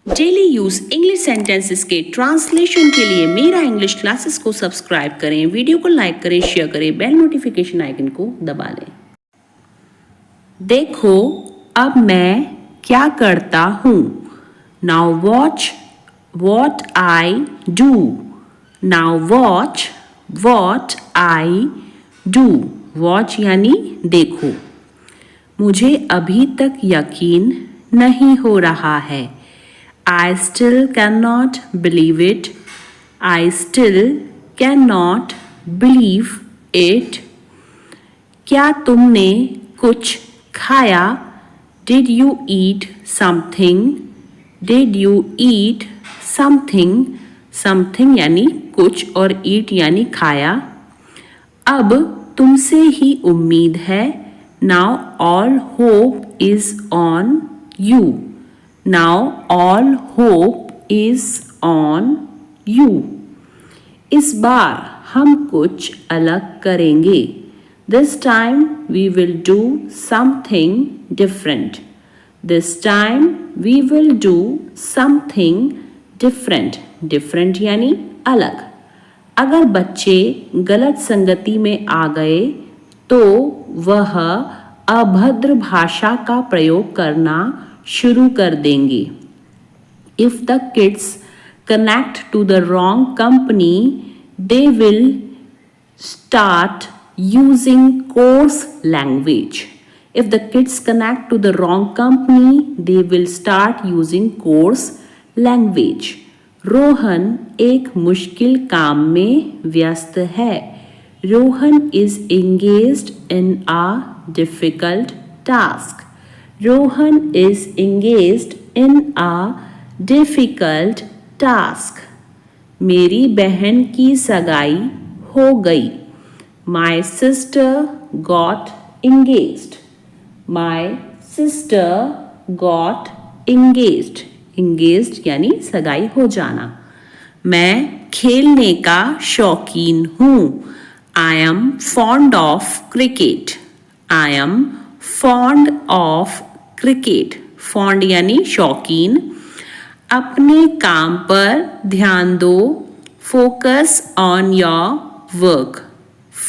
Daily use English sentences के translation के लिए मेरा इंग्लिश क्लासेस को सब्सक्राइब करें, वीडियो को लाइक करें, शेयर करें, बेल नोटिफिकेशन आइकन को दबा लें। देखो अब मैं क्या करता हूँ। Now watch what I do. Now watch what I do. Watch यानी देखो। मुझे अभी तक यकीन नहीं हो रहा है। I still cannot believe it. I still cannot believe it. क्या तुमने कुछ खाया? Did you eat something? Did you eat something? Something यानी कुछ और eat यानी खाया। अब तुमसे ही उम्मीद है। Now all hope is on you. Now all hope is on you. इस बार हम कुछ अलग करेंगे। This time we will do something different. This time we will do something different. Different यानी अलग। अगर बच्चे गलत संगति में आ गए तो वह अभद्र भाषा का प्रयोग करना शुरू कर देंगे। If the kids connect to the wrong company, they will start using coarse language. If the kids connect to the wrong company, they will start using coarse language. Rohan एक मुश्किल काम में व्यस्त है। Rohan is engaged in a difficult task. Rohan is engaged in a difficult task. मेरी बहन की सगाई हो गई। My sister got engaged. My sister got engaged. Engaged यानी सगाई हो जाना। मैं खेलने का शौकीन हूँ। I am fond of cricket. I am fond of cricket. Fond यानी शौकीन। अपने काम पर ध्यान दो। Focus on your work.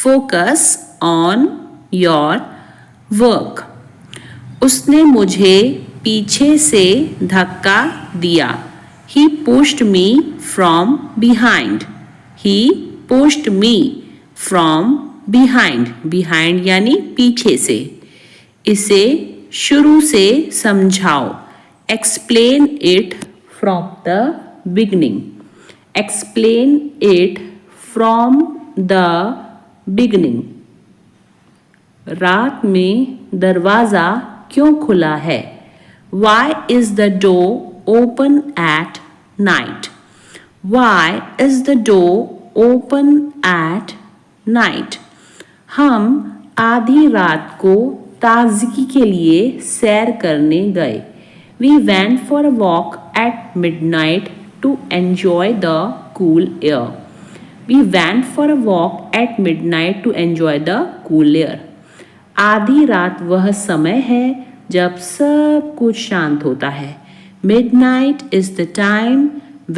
Focus on your work. उसने मुझे पीछे से धक्का दिया। He pushed me from behind. He pushed me from behind. Behind यानी पीछे से। इसे शुरू से समझाओ। Explain it from the beginning. Explain it from the beginning. रात में दरवाज़ा क्यों खुला है? Why is the door open at night? Why is the door open at night? हम आधी रात को ताजगी के लिए सैर करने गए। We went for a walk at midnight to enjoy the cool air. We went for a walk at midnight to enjoy the cool air. आधी रात वह समय है जब सब कुछ शांत होता है। Midnight is the time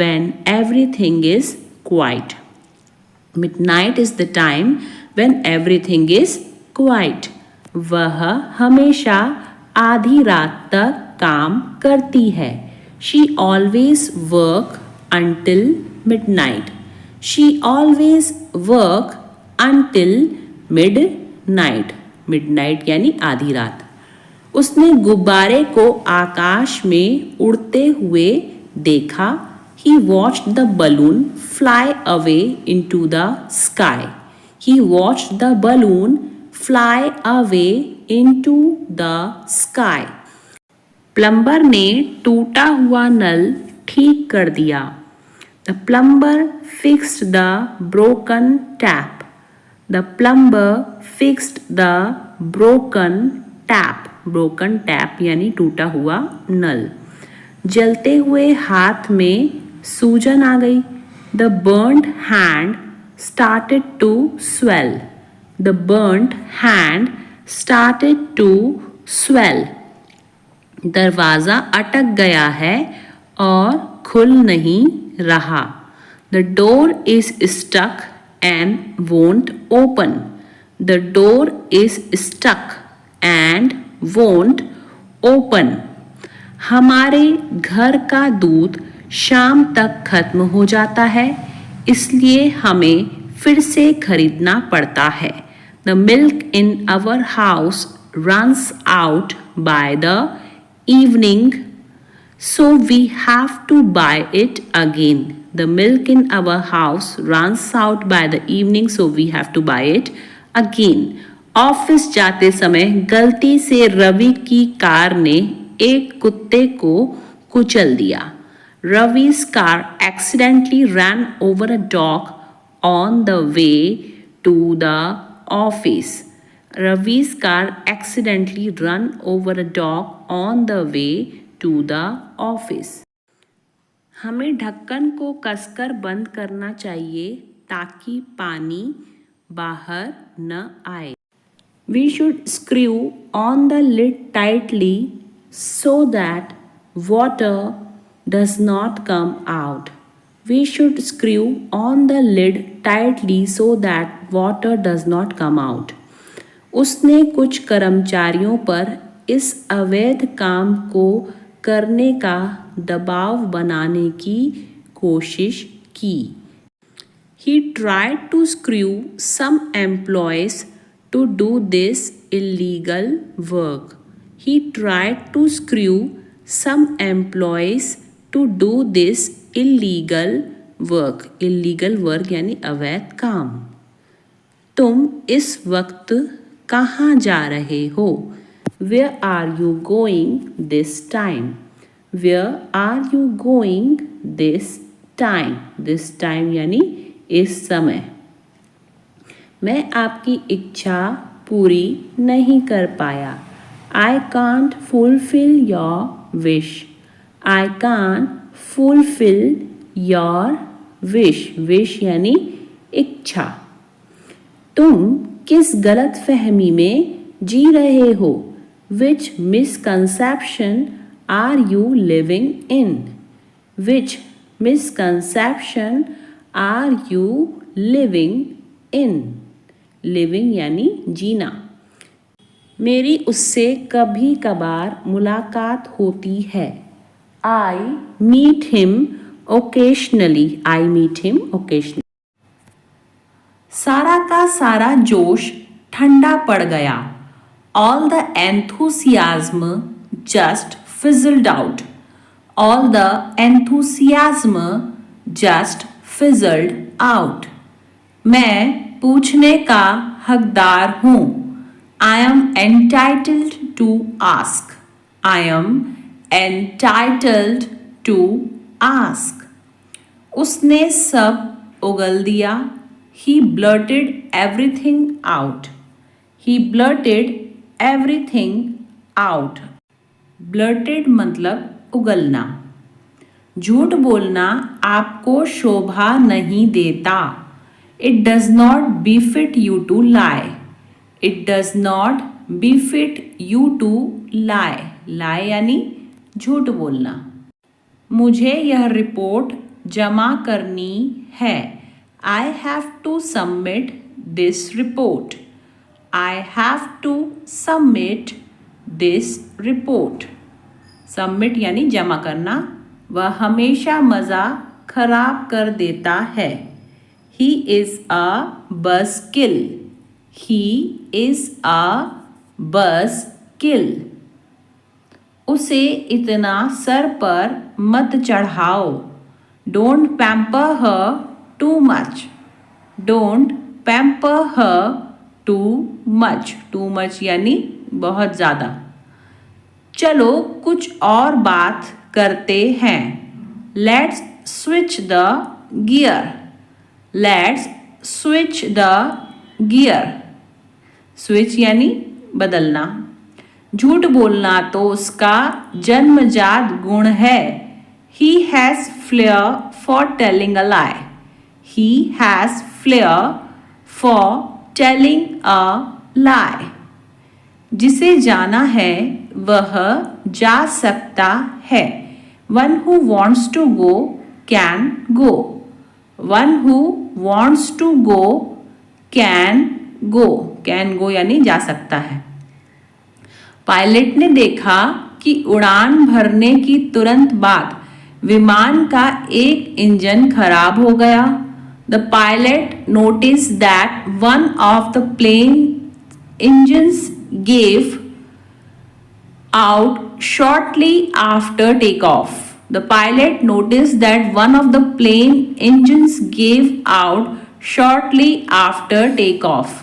when everything is quiet. Midnight is the time when everything is quiet. वह हमेशा आधी रात तक काम करती है। She always work until midnight. She always work until midnight. Midnight यानी आधी रात। उसने गुब्बारे को आकाश में उड़ते हुए देखा। He watched the balloon fly away into the sky. He watched the balloon fly away into the sky. Plumber ने टूटा हुआ नल ठीक कर दिया। The plumber fixed the broken tap. The plumber fixed the broken tap. Broken tap यानी टूटा हुआ नल। जलते हुए हाथ में सूजन आ गई। The burnt hand started to swell. The burnt hand started to swell. दरवाज़ा अटक गया है और खुल नहीं रहा. The door is stuck and won't open. The door is stuck and won't open. हमारे घर का दूध शाम तक खत्म हो जाता है, इसलिए हमें फिर से खरीदना पड़ता है. The milk in our house runs out by the evening, so we have to buy it again. The milk in our house runs out by the evening, so we have to buy it again. Office जाते समय गलती से रवि की car ने एक कुत्ते को कुचल दिया. Ravi's car accidentally ran over a dog on the way to the office. Ravi's car accidentally ran over a dog on the way to the office. हमें ढक्कन को कसकर बंद करना चाहिए ताकि पानी बाहर न आए. We should screw on the lid tightly so that water does not come out. We should screw on the lid tightly so that water does not come out. उसने कुछ कर्मचारियों पर इस अवैध काम को करने का दबाव बनाने की कोशिश की. He tried to screw some employees to do this illegal work. He tried to screw some employees to do this illegal work. Illegal work यानी अवैध काम. तुम इस वक्त कहाँ जा रहे हो? Where are you going this time? Where are you going this time? This time यानी इस समय. मैं आपकी इच्छा पूरी नहीं कर पाया. I can't fulfill your wish. I can't fulfill your wish. Wish यानी इच्छा. तुम किस गलत फहमी में जी रहे हो? Which misconception are you living in? Which misconception are you living in? Living यानी जीना. मेरी उससे कभी कभार मुलाकात होती है. I meet him occasionally. I meet him occasionally. सारा का सारा जोश ठंडा पड़ गया. All the enthusiasm just fizzled out. All the enthusiasm just fizzled out. मैं पूछने का हकदार हूँ. I am entitled to ask. I am entitled to ask. उसने सब उगल दिया. He blurted everything out. He blurted everything out. Blurted मतलब उगलना. झूठ बोलना आपको शोभा नहीं देता. It does not befit you to lie. It does not befit you to lie. Lie यानी झूठ बोलना. मुझे यह रिपोर्ट जमा करनी है. I have to submit this report. I have to submit this report. Submit यानी जमा करना. वह हमेशा मज़ा खराब कर देता है. He is a buzzkill. He is a buzzkill. उसे इतना सर पर मत चढ़ाओ. Don't pamper her too much. Don't pamper her too much. Too much यानी बहुत ज़्यादा. चलो कुछ और बात करते हैं. Let's switch the gear. Let's switch the gear. Switch यानी बदलना. झूठ बोलना तो उसका जन्मजात गुण है. He has flair for telling a lie. He has flair for telling a lie. जिसे जाना है वह जा सकता है. One who wants to go can go. One who wants to go can go. Can go यानी जा सकता है. पायलट ने देखा कि उड़ान भरने की तुरंत बाद विमान का एक इंजन खराब हो गया. The pilot noticed that one of the plane engines gave out shortly after takeoff. The pilot noticed that one of the plane engines gave out shortly after takeoff.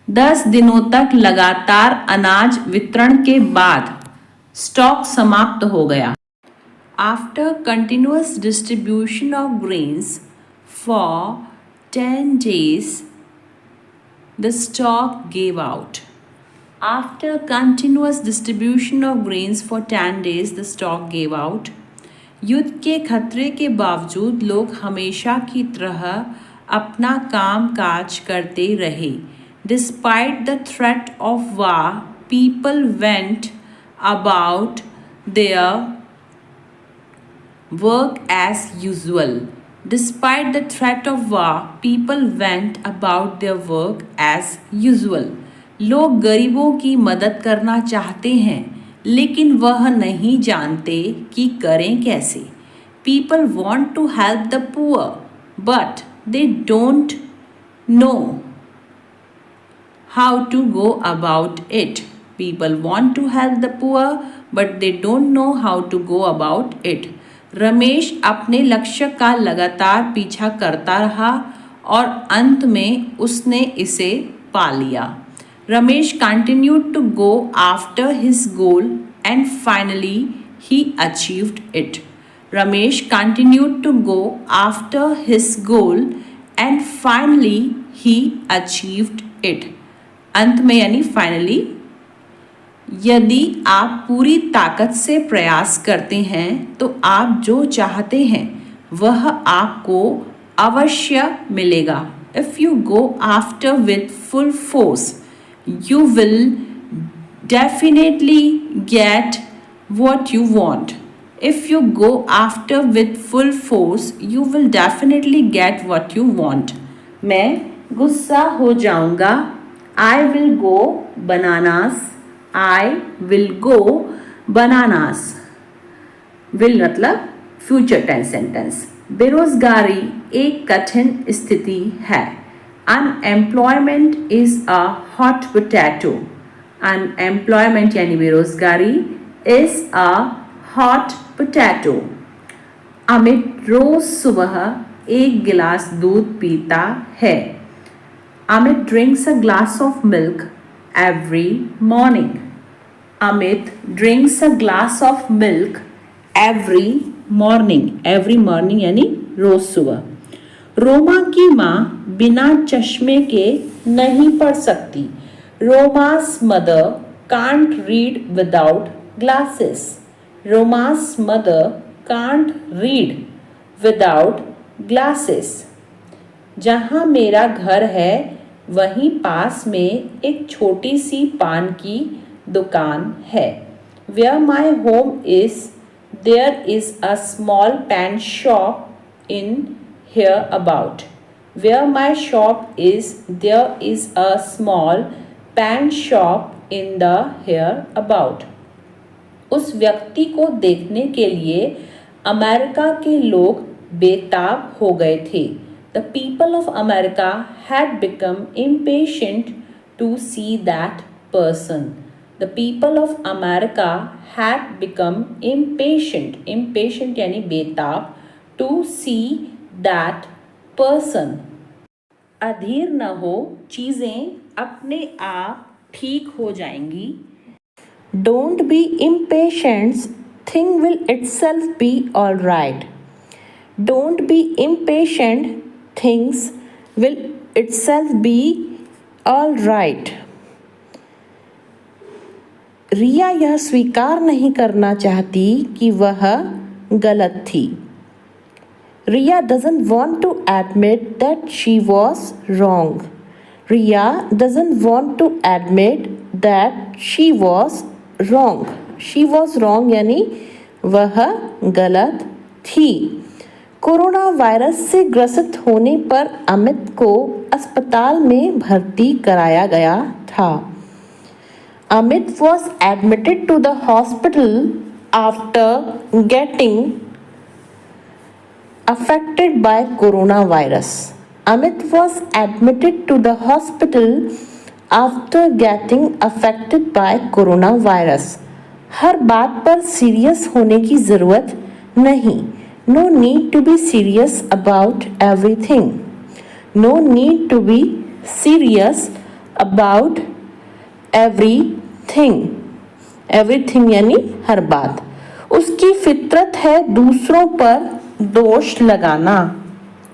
10 दिनों तक लगातार अनाज वितरण के बाद स्टॉक समाप्त हो गया. After continuous distribution of grains for 10 days, the stock gave out. After continuous distribution of grains for 10 days, the stock gave out. युद्ध के खतरे के बावजूद लोग हमेशा की तरह अपना काम काज करते रहे. Despite the threat of war, people went about their work as usual. Despite the threat of war, people went about their work as usual. लोग गरीबों की मदद करना चाहते हैं लेकिन वह नहीं जानते कि करें कैसे. People want to help the poor, but they don't know how to go about it. People want to help the poor, but they don't know how to go about it. Ramesh अपने लक्ष्य का लगातार पीछा करता रहा और अंत में उसने इसे पा लिया. Ramesh continued to go after his goal and finally he achieved it. Ramesh continued to go after his goal and finally he achieved it. अंत में यानी finally. यदि आप पूरी ताकत से प्रयास करते हैं तो आप जो चाहते हैं वह आपको अवश्य मिलेगा. If you go after with full force, you will definitely get what you want. If you go after with full force, you will definitely get what you want. मैं गुस्सा हो जाऊंगा. I will go bananas. I will go bananas. Will मतलब future tense sentence. बेरोजगारी एक कठिन स्थिति है. Unemployment is a hot potato. Unemployment यानी बेरोजगारी is a hot potato. Amit रोज सुबह एक गिलास दूध पीता है. Amit drinks a glass of milk every morning. Amit drinks a glass of milk every morning. Every morning यानी रोज सुबह. रोमा की माँ बिना चश्मे के नहीं पढ़ सकती. Roma's mother can't read without glasses. Roma's mother can't read without glasses. जहाँ मेरा घर है वहीं पास में एक छोटी सी पान की दुकान है. Where my home is, there is a small pan shop in here about. Where my shop is, there is a small pan shop in the here about. उस व्यक्ति को देखने के लिए अमेरिका के लोग बेताब हो गए थे. The people of America had become impatient to see that person. The people of America had become impatient. Impatient यानी बेताब. To see that person. अधीर न हो, चीज़ें अपने आप ठीक हो जाएंगी. Don't be impatient, thing will itself be all right. Don't be impatient, things will itself be all right. रिया यह स्वीकार नहीं करना चाहती कि वह गलत थी. Riya doesn't want to admit that she was wrong. Riya doesn't want to admit that she was wrong. She was wrong यानी वह गलत थी। कोरोना वायरस से ग्रसित होने पर अमित को अस्पताल में भर्ती कराया गया था। Amit was admitted to the hospital after getting affected by coronavirus. Amit was admitted to the hospital after getting affected by coronavirus. हर बात पर सीरियस होने की ज़रूरत नहीं. No need to be serious about everything. No need to be serious about everything यानी हर बात. उसकी फितरत है दूसरों पर दोष लगाना.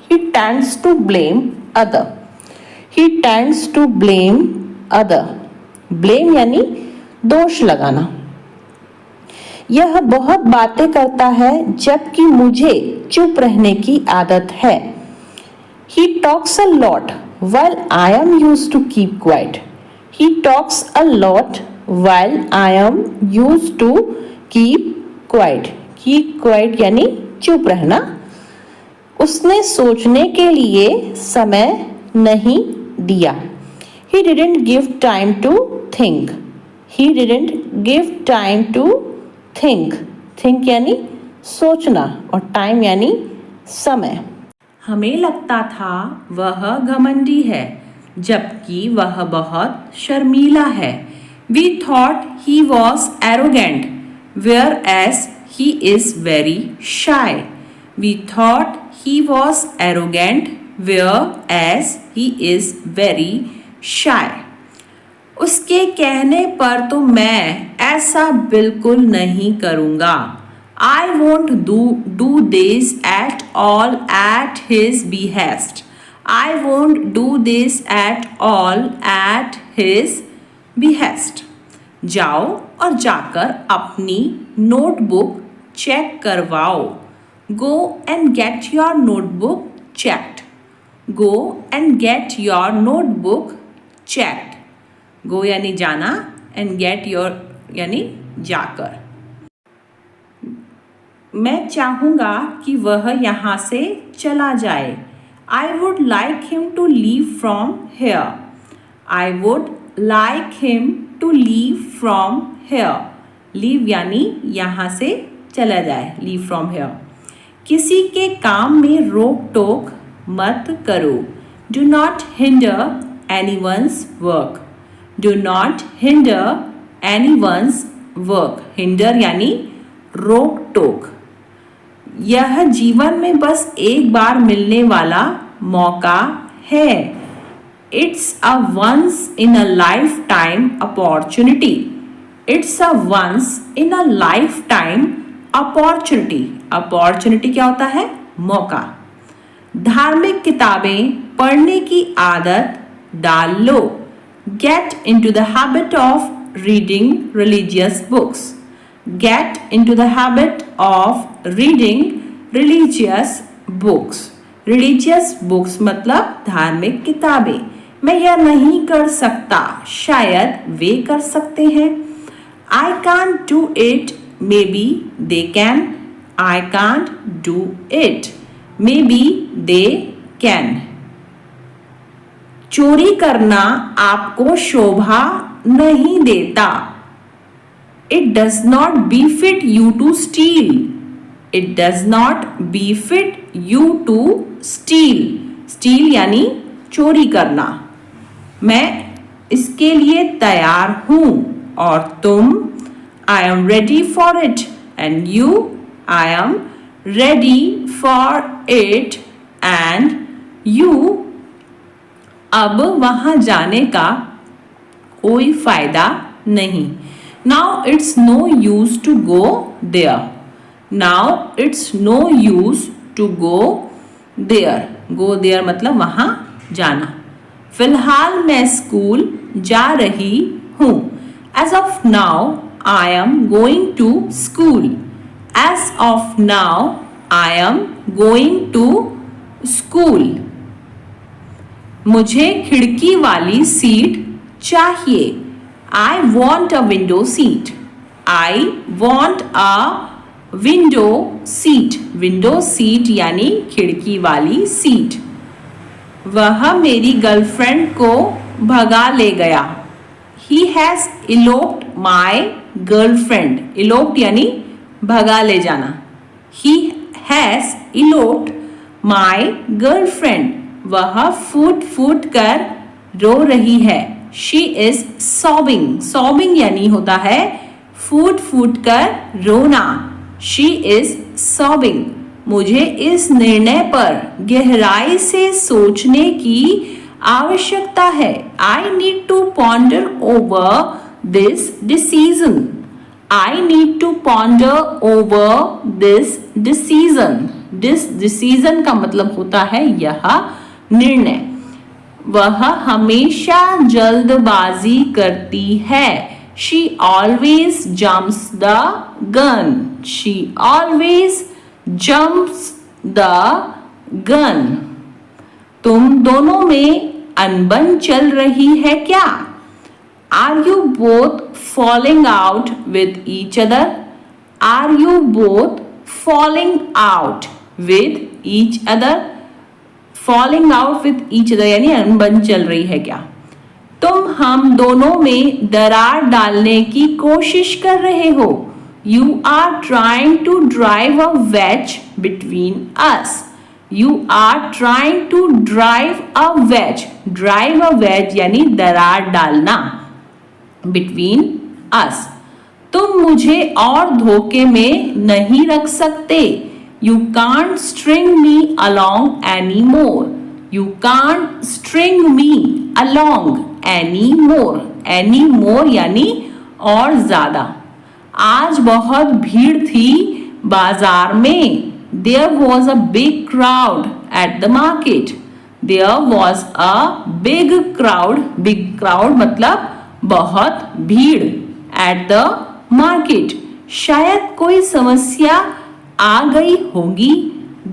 He tends to blame other. He tends to blame other. Blame यानी दोष लगाना. यह बहुत बातें करता है जबकि मुझे चुप रहने की आदत है. He talks a lot while I am used to keep quiet. He talks a lot while I am used to keep quiet. Keep quiet यानी चुप रहना. उसने सोचने के लिए समय नहीं दिया. He didn't give time to think. He didn't give time to think. Think यानी सोचना और time यानी समय. हमें लगता था वह घमंडी है जबकि वह बहुत शर्मीला है. We thought he was arrogant, whereas he is very shy. We thought he was arrogant, whereas he is very shy. उसके कहने पर तो मैं ऐसा बिल्कुल नहीं करूँगा. I won't do this at all at his behest. I won't do this at all at his behest. जाओ और जाकर अपनी नोटबुक चेक करवाओ. Go and get your notebook checked. Go and get your notebook checked. Go यानी जाना and get your यानी जाकर. मैं चाहूँगा कि वह यहाँ से चला जाए. I would like him to leave from here. I would like him to leave from here. Leave यानी यहाँ से चला जाए. Leave from here. किसी के काम में रोक टोक मत करो. Do not hinder anyone's work. Do not hinder anyone's work. Hinder यानी रोक टोक. यह जीवन में बस एक बार मिलने वाला मौका है. It's a once in a lifetime opportunity. It's a once in a lifetime opportunity. Opportunity क्या होता है? मौका. धार्मिक किताबें पढ़ने की आदत डाल लो. Get into the habit of reading religious books. Get into the habit of reading religious books. Religious books मतलब धार्मिक किताबें. मैं यह नहीं कर सकता. शायद वे कर सकते हैं. I can't do it. Maybe they can. I can't do it. Maybe they can. चोरी करना आपको शोभा नहीं देता. It does not befit you to steal. It does not befit you to steal. Steal यानी चोरी करना. मैं इसके लिए तैयार हूँ और तुम. I am ready for it and you. I am ready for it and you. अब वहाँ जाने का कोई फायदा नहीं. Now it's no use to go there. Now it's no use to go there. Go there मतलब वहाँ जाना. फिलहाल मैं स्कूल जा रही हूँ. As of now I am going to school. As of now I am going to school. मुझे खिड़की वाली सीट चाहिए. I want a window seat. I want a window seat, window seat यानी खिड़की वाली सीट। वह मेरी गर्लफ्रेंड को भगा ले गया। He has eloped my girlfriend. Eloped यानी भगा ले जाना। He has eloped my girlfriend. वह फूट फूट कर रो रही है। She is sobbing. Sobbing यानी होता है फूट फूट कर रोना। She is sobbing. मुझे इस निर्णय पर गहराई से सोचने की आवश्यकता है। I need to ponder over this decision. I need to ponder over this decision. This decision का मतलब होता है यह निर्णय। वह हमेशा जल्दबाजी करती है। She always jumps the gun. She always jumps the gun. तुम दोनों में अनबन चल रही है क्या? Are you both falling out with each other? Are you both falling out with each other? Falling out with each other यानी अनबन चल रही है क्या? तुम हम दोनों में दरार डालने की कोशिश कर रहे हो। You are trying to drive a wedge between us. You are trying to drive a wedge. Drive a wedge यानी दरार डालना। Between us. तुम मुझे और धोखे में नहीं रख सकते। You can't string me along anymore. You can't string me along anymore. Anymore यानी और ज्यादा। आज बहुत भीड़ थी बाजार में। There was a big crowd at the market. There was a big crowd. Big crowd मतलब बहुत भीड़ at the market. शायद कोई समस्या आ गई होगी।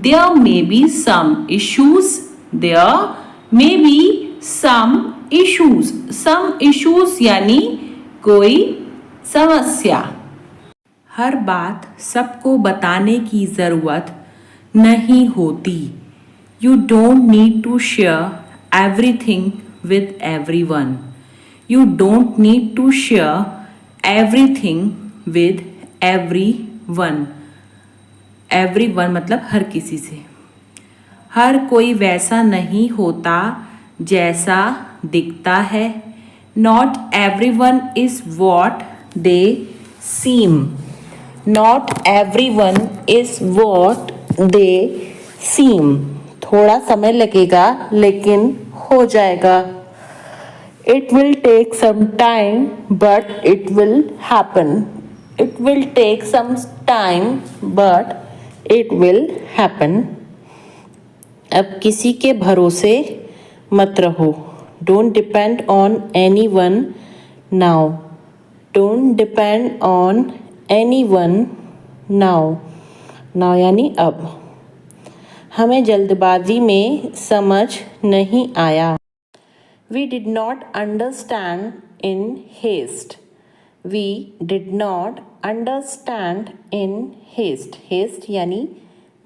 There may be some issues. There may be some issues. Some issues यानी कोई समस्या। हर बात सबको बताने की ज़रूरत नहीं होती। You don't need to share everything with everyone. You don't need to share everything with everyone. Everyone मतलब हर किसी से। हर कोई वैसा नहीं होता जैसा दिखता है। Not everyone is what they seem. Not everyone is what they seem. थोड़ा समय लगेगा लेकिन हो जाएगा। It will take some time but it will happen. It will take some time but it will happen. अब किसी के भरोसे मत रहो। Don't depend on anyone now. Don't depend on anyone now. Now यानी अब। हमें जल्दबाजी में समझ नहीं आया। We did not understand in haste. We did not understand in haste. Haste यानी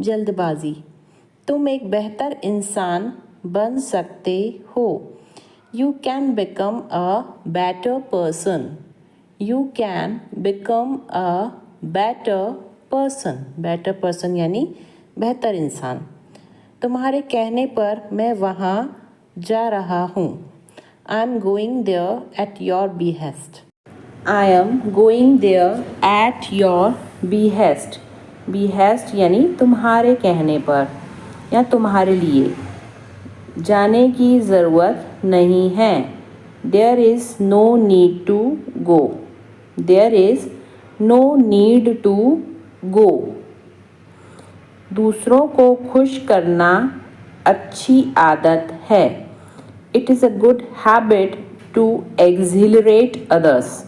जल्दबाजी। तुम एक बेहतर इंसान बन सकते हो। You can become a better person. You can become a better person. Better person यानी बेहतर इंसान। तुम्हारे कहने पर मैं वहाँ जा रहा हूँ। I am going there at your behest. I am going there at your behest. Behest यानी तुम्हारे कहने पर या तुम्हारे लिए। जाने की ज़रूरत नहीं है। There is no need to go. There is no need to go. दूसरों को खुश करना अच्छी आदत है। It is a good habit to exhilarate others.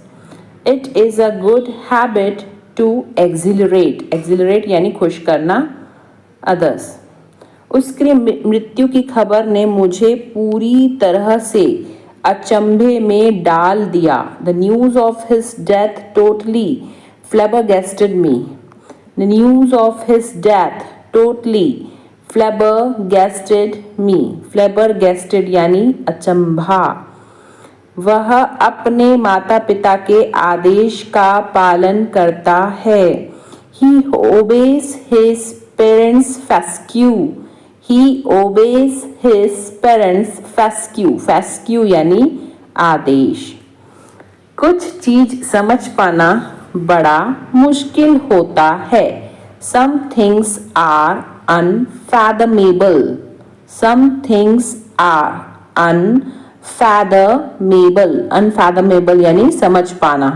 It is a good habit to exhilarate. Exhilarate यानी खुश करना others. उसकी मृत्यु की खबर ने मुझे पूरी तरह से अचंभे में डाल दिया। The news of his death totally flabbergasted me. The news of his death totally flabbergasted me. Flabbergasted यानी अचंभा। वह अपने माता पिता के आदेश का पालन करता है। He obeys his parents' fescue. He obeys his parents' fescue. Fescue यानी आदेश। कुछ चीज समझ पाना बड़ा मुश्किल होता है। Some things are unfathomable. Some things are unfathomable. Unfathomable यानी समझ पाना।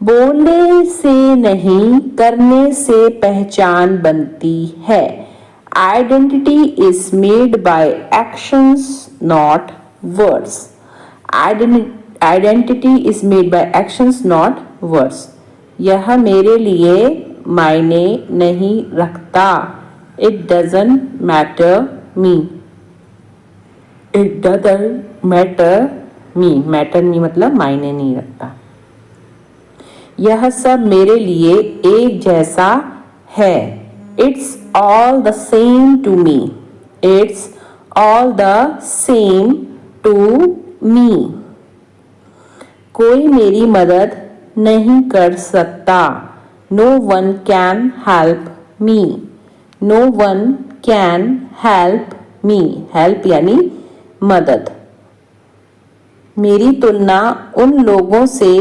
बोलने से नहीं करने से पहचान बनती है। Identity is made by actions, not words. Identity is made by actions, not words. यह मेरे लिए मायने नहीं रखता। It doesn't matter me. It doesn't matter me. Matter me मतलब मायने नहीं रखता। यह सब मेरे लिए एक जैसा है। It's all the same to me. It's all the same to me. कोई मेरी मदद नहीं कर सकता। No one can help me. No one can help me. Help यानी मदद। मेरी तुलना उन लोगों से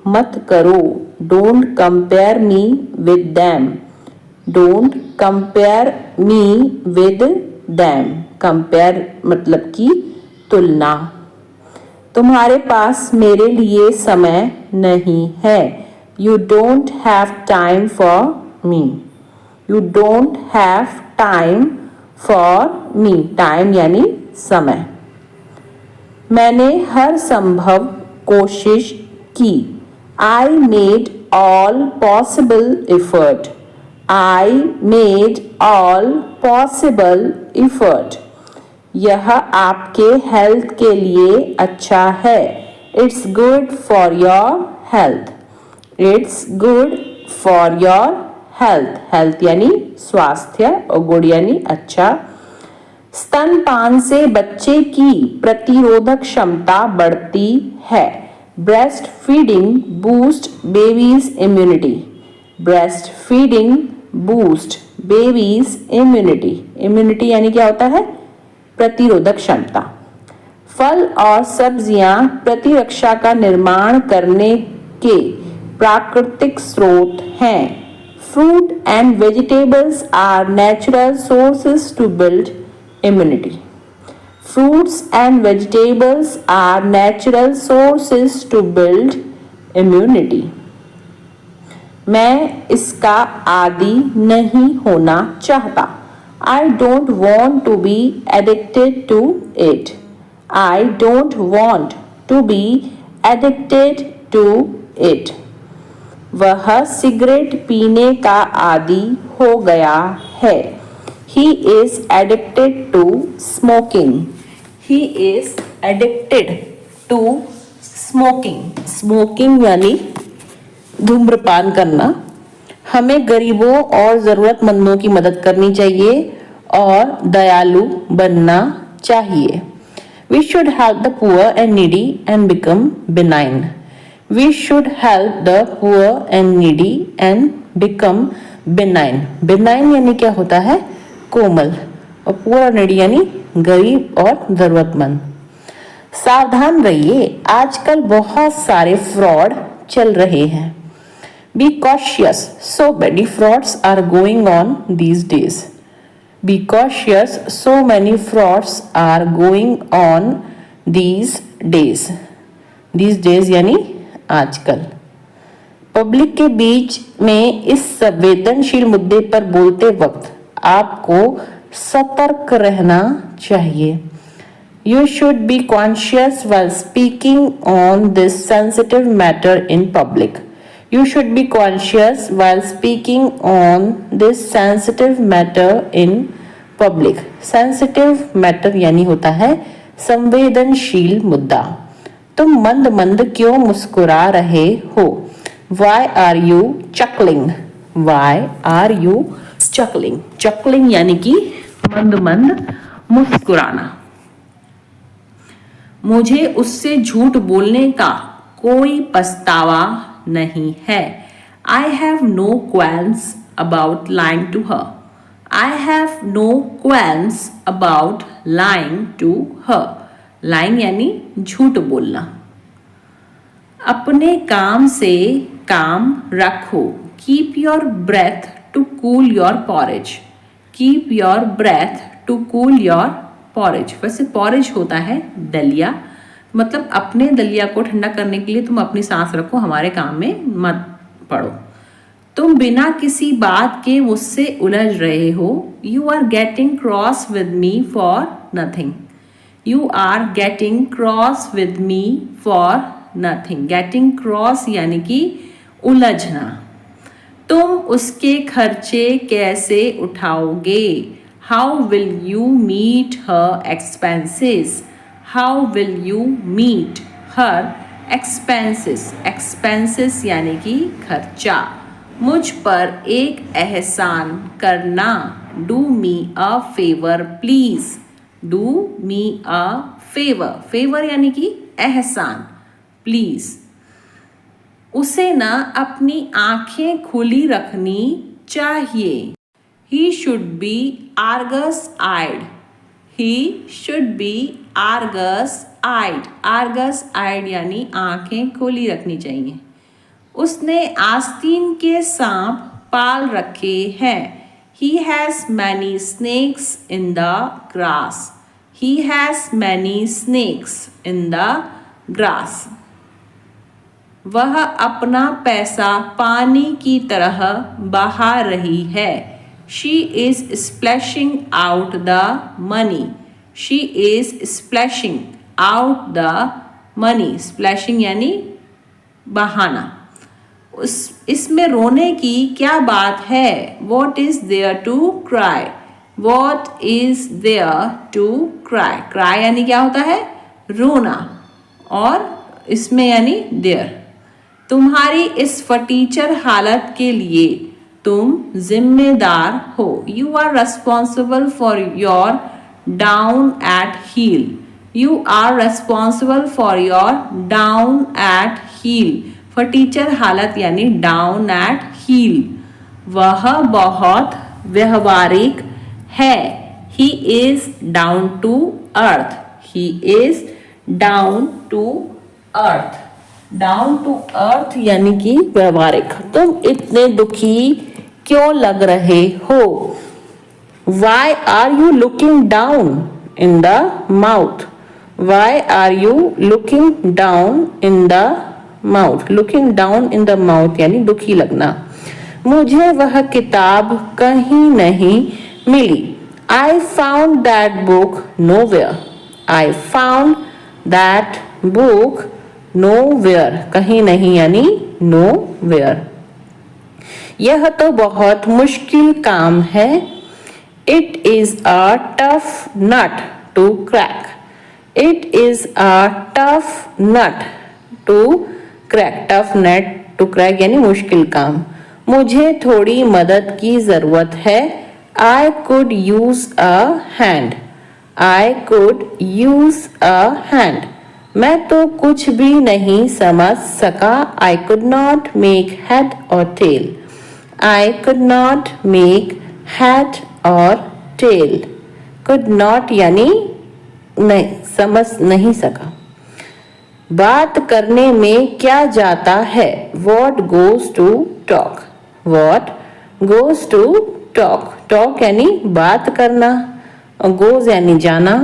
मत करो। Don't compare me with them. Don't compare me with them. Compare मतलब कि तुलना। तुम्हारे पास मेरे लिए समय नहीं है। You don't have time for me. You don't have time for me. Time यानी समय। मैंने हर संभव कोशिश की। I made all possible effort. I made all possible effort. यह आपके हेल्थ के लिए अच्छा है। It's good for your health. It's good for your health. Health यानी स्वास्थ्य और गुड यानी अच्छा। स्तनपान से बच्चे की प्रतिरोधक क्षमता बढ़ती है। Breast feeding boost baby's immunity. Breast feeding boost baby's immunity. Immunity यानी क्या होता है? प्रतिरोधक क्षमता। फल और सब्जियां प्रतिरक्षा का निर्माण करने के प्राकृतिक स्रोत हैं। Fruit and vegetables are natural sources to build immunity. Fruits and vegetables are natural sources to build immunity. मैं इसका आदी नहीं होना चाहता। I don't want to be addicted to it. I don't want to be addicted to it. वह cigarette पीने का आदी हो गया है। He is addicted to smoking. He is addicted to smoking. Smoking यानी धूम्रपान करना। हमें गरीबों और ज़रूरतमंदों की मदद करनी चाहिए और दयालु बनना चाहिए। We should help the poor and needy and become benign. We should help the poor and needy and become benign. Benign यानी क्या होता है? कोमल। और poor और needy यानी गरीब और ज़रूरतमंद। सावधान रहिए, आजकल बहुत सारे फ्रॉड चल रहे हैं। Be cautious, so many frauds are going on these days. Be cautious, so many frauds are going on these days. These days यानी आजकल। पब्लिक के बीच में इस संवेदनशील मुद्दे पर बोलते वक्त आपको सतर्क रहना चाहिए। You should be conscious while speaking on this sensitive matter in public. You should be conscious while speaking on this sensitive matter in public. Sensitive matter यानी होता है संवेदनशील मुद्दा। तुम मंद मंद क्यों मुस्कुरा रहे हो? Why are you chuckling? Why are you chuckling? Chuckling यानी कि मंद मंद मुस्कुराना। मुझे उससे झूठ बोलने का कोई पछतावा नहीं है। I have no qualms about lying to her. I have no qualms about lying to her. Lying यानी झूठ बोलना। अपने काम से काम रखो। Keep your breath to cool your porridge. Keep your breath to cool your porridge. वैसे porridge होता है दलिया, मतलब अपने दलिया को ठंडा करने के लिए तुम अपनी सांस रखो, हमारे काम में मत पड़ो। तुम बिना किसी बात के मुझसे उलझ रहे हो। You are getting cross with me for nothing. You are getting cross with me for nothing. Getting cross यानी कि उलझना। तुम उसके खर्चे कैसे उठाओगे? How will you meet her expenses? How will you meet her expenses? Expenses यानी कि खर्चा। मुझ पर एक एहसान करना। Do me a favour please. Do me a favour. Favour यानी कि एहसान, प्लीज। उसे ना अपनी आंखें खुली रखनी चाहिए। He should be Argus eyed. He should be Argus eyed. Argus eyed यानी आंखें खुली रखनी चाहिए। उसने आस्तीन के सांप पाल रखे हैं। He has many snakes in the grass. He has many snakes in the grass. वह अपना पैसा पानी की तरह बहा रही है। She is splashing out the money. She is splashing out the money. Splashing यानी बहाना। इसमें रोने की क्या बात है? What is there to cry? What is there to cry? Cry यानी क्या होता है? रोना, और इसमें यानी there। तुम्हारी इस फटीचर हालत के लिए तुम जिम्मेदार हो। You are responsible for your down at heel. You are responsible for your down at heel. फटीचर हालत यानी डाउन एट हील। वह बहुत व्यवहारिक है। He is down to earth. He is down to earth. Down to earth यानी कि व्यवहारिक। तुम इतने दुखी क्यों लग रहे हो? Why are you looking down in the mouth? Why are you looking down in the mouth? Looking down in the mouth यानी दुखी लगना। मुझे वह किताब कहीं नहीं मिली। I found that book nowhere. I found that book nowhere. कहीं नहीं यानी नोवेयर। यह तो बहुत मुश्किल काम है। It is a tough nut to crack. It is a tough nut to crack. Tough nut to crack यानी मुश्किल काम। मुझे थोड़ी मदद की जरूरत है। I could use a hand. I could use a hand. मैं तो कुछ भी नहीं समझ सका। I could not make head or tail. I could not make head or tail. Could not यानी नहीं, समझ नहीं सका। बात करने में क्या जाता है? What goes to talk? What goes to talk? Talk यानी बात करना, और goes यानी जाना।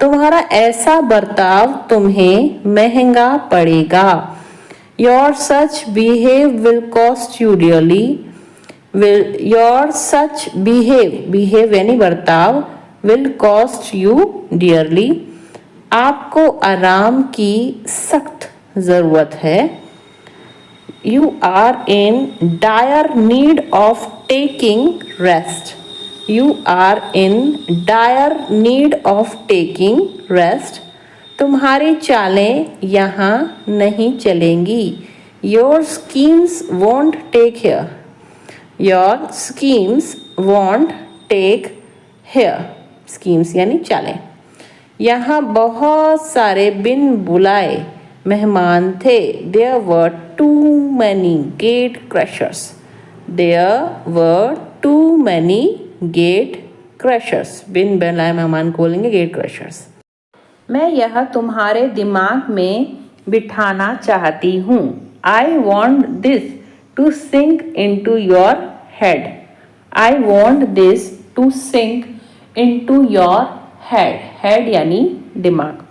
तुम्हारा ऐसा बर्ताव तुम्हें महंगा पड़ेगा। Your such behave will cost you dearly. Your such behave यानी बर्ताव, will cost you dearly. आपको आराम की सख्त जरूरत है। You are in dire need of taking rest. You are in dire need of taking rest. तुम्हारी चालें यहाँ नहीं चलेंगी। Your schemes won't take here. Your schemes won't take here, schemes यानी चालें। यहाँ बहुत सारे बिन बुलाए मेहमान थे। There were too many gatecrashers, there were too many gatecrashers, बिन बुलाए मेहमान को बोलेंगे गेट क्रशर्स। मैं यह तुम्हारे दिमाग में बिठाना चाहती हूँ। I want this to sink into your head, I want this to sink into your head, head यानी दिमाग।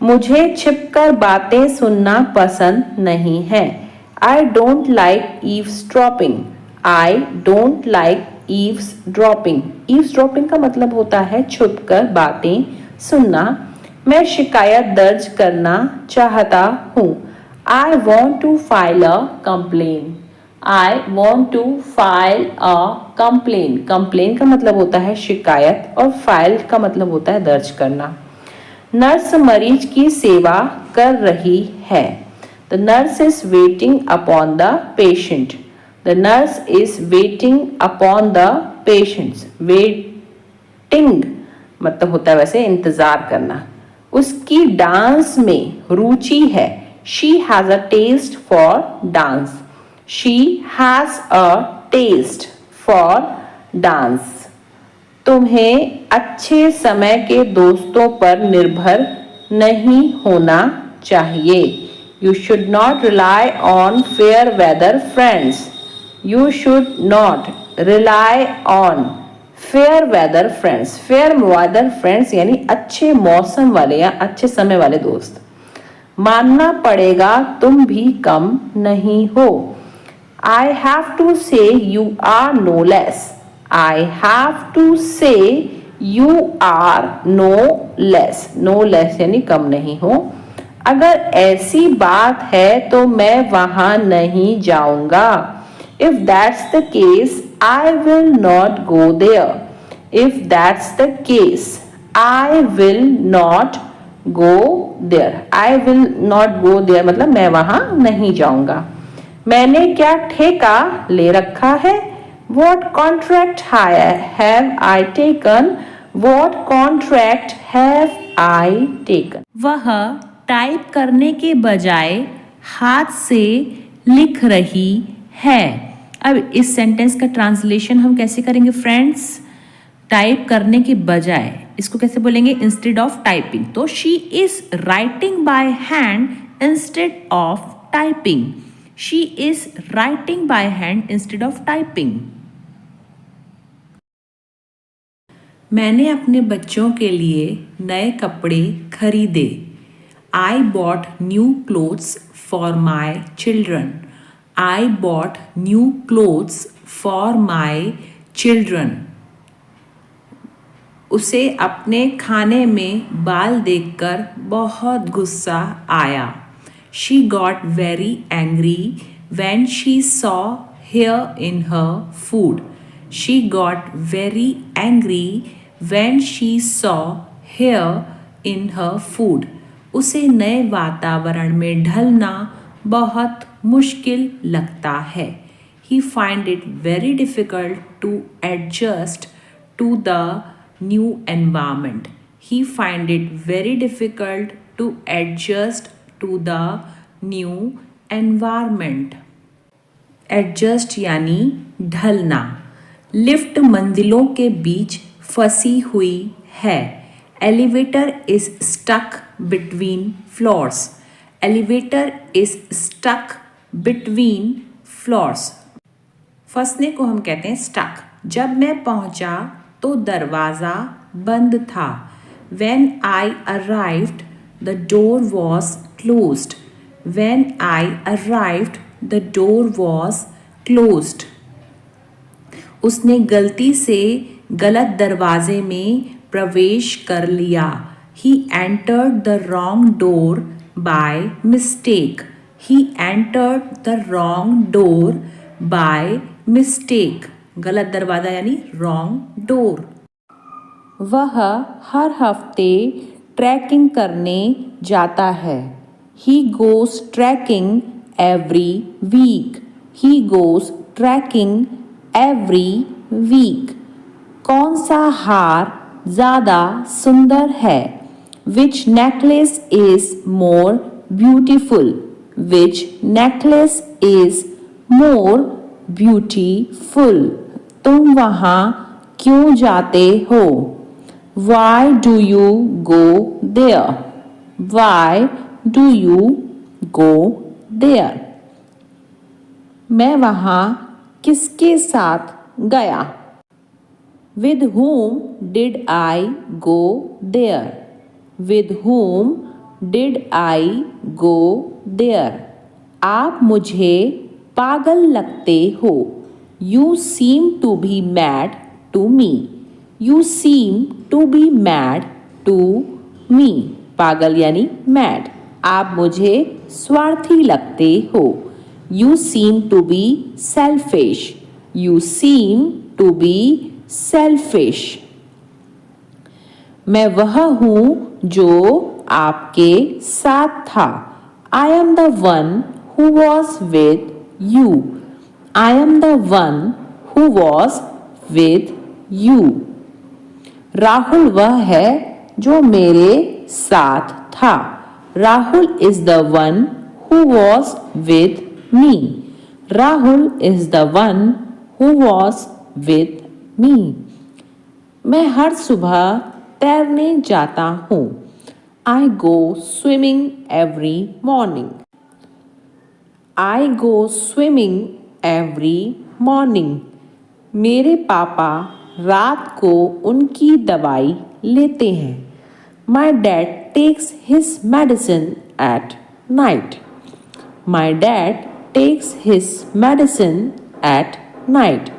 मुझे छिपकर बातें सुनना पसंद नहीं है। I don't like eavesdropping, I don't like eavesdropping, eavesdropping का मतलब होता है छुपकर बातें सुनना। मैं शिकायत दर्ज करना चाहता हूँ। I want to file a complaint, I want to file a complaint, complaint का मतलब होता है शिकायत और फाइल का मतलब होता है दर्ज करना। नर्स मरीज की सेवा कर रही है। The nurse is waiting upon the patient, the nurse is waiting upon the patients, waiting मतलब होता है वैसे इंतजार करना। उसकी डांस में रुचि है। She has a taste for dance, she has a taste for dance. तुम्हें अच्छे समय के दोस्तों पर निर्भर नहीं होना चाहिए। You should not rely on fair weather friends, you should not rely on fair weather friends, fair weather friends यानी अच्छे मौसम वाले या अच्छे समय वाले दोस्त। मानना पड़ेगा तुम भी कम नहीं हो। I have to say you are no less, I have to say you are no less, no less यानी कम नहीं हो। अगर ऐसी बात है तो मैं वहां नहीं जाऊंगा। If that's the case, I will not go there. If that's the case, I will not go there. I will not go there मतलब मैं वहां नहीं जाऊंगा। मैंने क्या ठेका ले रखा है? What contract have I taken? What contract have I taken? वह टाइप करने के बजाय हाथ से लिख रही है। अब इस सेंटेंस का ट्रांसलेशन हम कैसे करेंगे फ्रेंड्स? टाइप करने के बजाय इसको कैसे बोलेंगे? Instead of typing. तो she is writing by hand instead of typing, she is writing by hand instead of typing. मैंने अपने बच्चों के लिए नए कपड़े खरीदे। I bought new clothes for my children, I bought new clothes for my children. उसे अपने खाने में बाल देखकर बहुत गुस्सा आया। She got very angry when she saw hair in her food, she got very angry when she saw hair in her food. उसे नए वातावरण में ढलना बहुत मुश्किल लगता है। He find it very difficult to adjust to the new environment. He find it very difficult to adjust to the new environment. Adjust यानी ढलना। Lift मंजिलों के बीच फंसी हुई है। Elevator is stuck between floors, elevator is stuck between floors. फंसने को हम कहते हैं स्टक। जब मैं पहुंचा तो दरवाज़ा बंद था। When I arrived, the door was closed. When I arrived, the door was closed. उसने गलती से गलत दरवाजे में प्रवेश कर लिया। He entered the wrong door by mistake. He entered the wrong door by mistake. गलत दरवाजा यानी wrong door. वह हर हफ्ते ट्रैकिंग करने जाता है। He goes trekking every week. He goes trekking every week? कौन सा हार ज़्यादा सुंदर है? Which necklace is more beautiful? Which necklace is more beautiful? तुम वहाँ क्यों जाते हो? Why do you go there? Why do you go there? मैं वहाँ किसके साथ गया? With whom did I go there? With whom did I go there? आप मुझे पागल लगते हो. You seem to be mad to me. You seem to be mad to me. पागल यानी mad. आप मुझे स्वार्थी लगते हो. You seem to be selfish. You seem to be selfish. मैं वह हूँ जो आपके साथ था. I am the one who was with you. I am the one who was with you. Rahul वह है जो मेरे साथ था. Rahul is the one who was with me. Rahul is the one who was with me. मैं हर सुबह तैरने जाता हूँ. I go swimming every morning. I go swimming every morning. मेरे पापा रात को उनकी दवाई लेते हैं. My dad takes his medicine at night. My dad takes his medicine at night.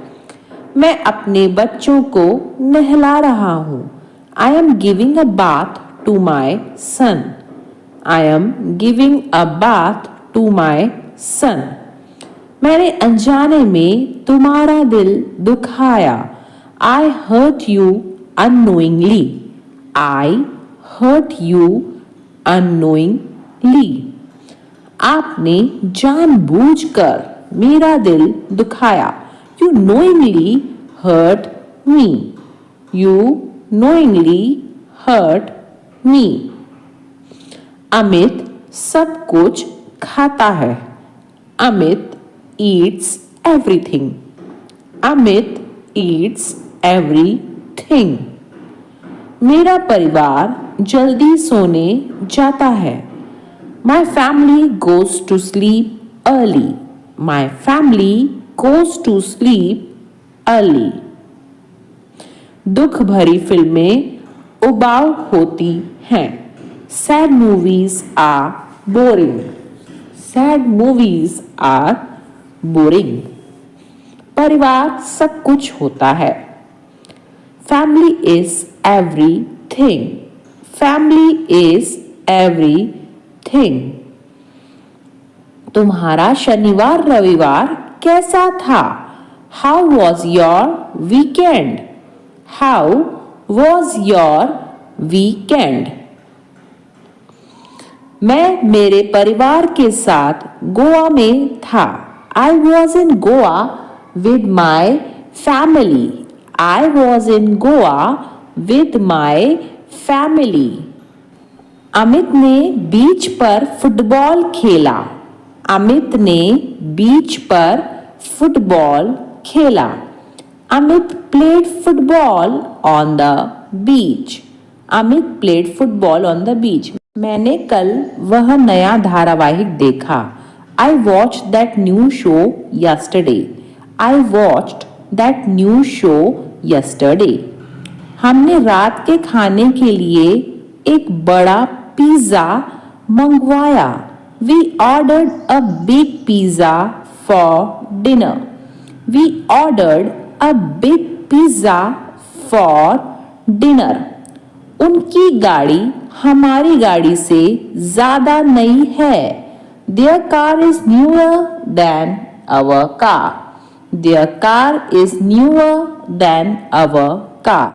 मैं अपने बच्चों को नहला रहा हूँ. I am giving a bath to my son. I am giving a bath to my son. मैंने अनजाने में तुम्हारा दिल दुखाया. I hurt you unknowingly. I hurt you unknowingly. आपने जानबूझकर मेरा दिल दुखाया. You knowingly hurt me. You knowingly hurt me. Amit सब कुछ खाता है. Amit eats everything. Amit eats everything. मेरा परिवार जल्दी सोने जाता है. My family goes to sleep early. My family goes to sleep early. दुख भरी फिल्में उबाऊ होती हैं. Sad movies are boring. Sad movies are boring. परिवार सब कुछ होता है. Family is everything. Family is everything. तुम्हारा शनिवार रविवार कैसा था? How was your weekend? How was your weekend? मैं मेरे परिवार के साथ गोवा में था. I was in Goa with my family. I was in Goa with my family. Amit ने बीच पर फुटबॉल खेला. अमित ने बीच पर फुटबॉल खेला. Amit played football on the beach. Amit played football on the beach. मैंने कल वह नया धारावाहिक देखा. I watched that new show yesterday. I watched that new show yesterday. हमने रात के खाने के लिए एक बड़ा पिज़्ज़ा मंगवाया. We ordered a big pizza for dinner. We ordered a big pizza for dinner. उनकी गाड़ी हमारी गाड़ी से ज़्यादा नई है. Their car is newer than our car. Their car is newer than our car.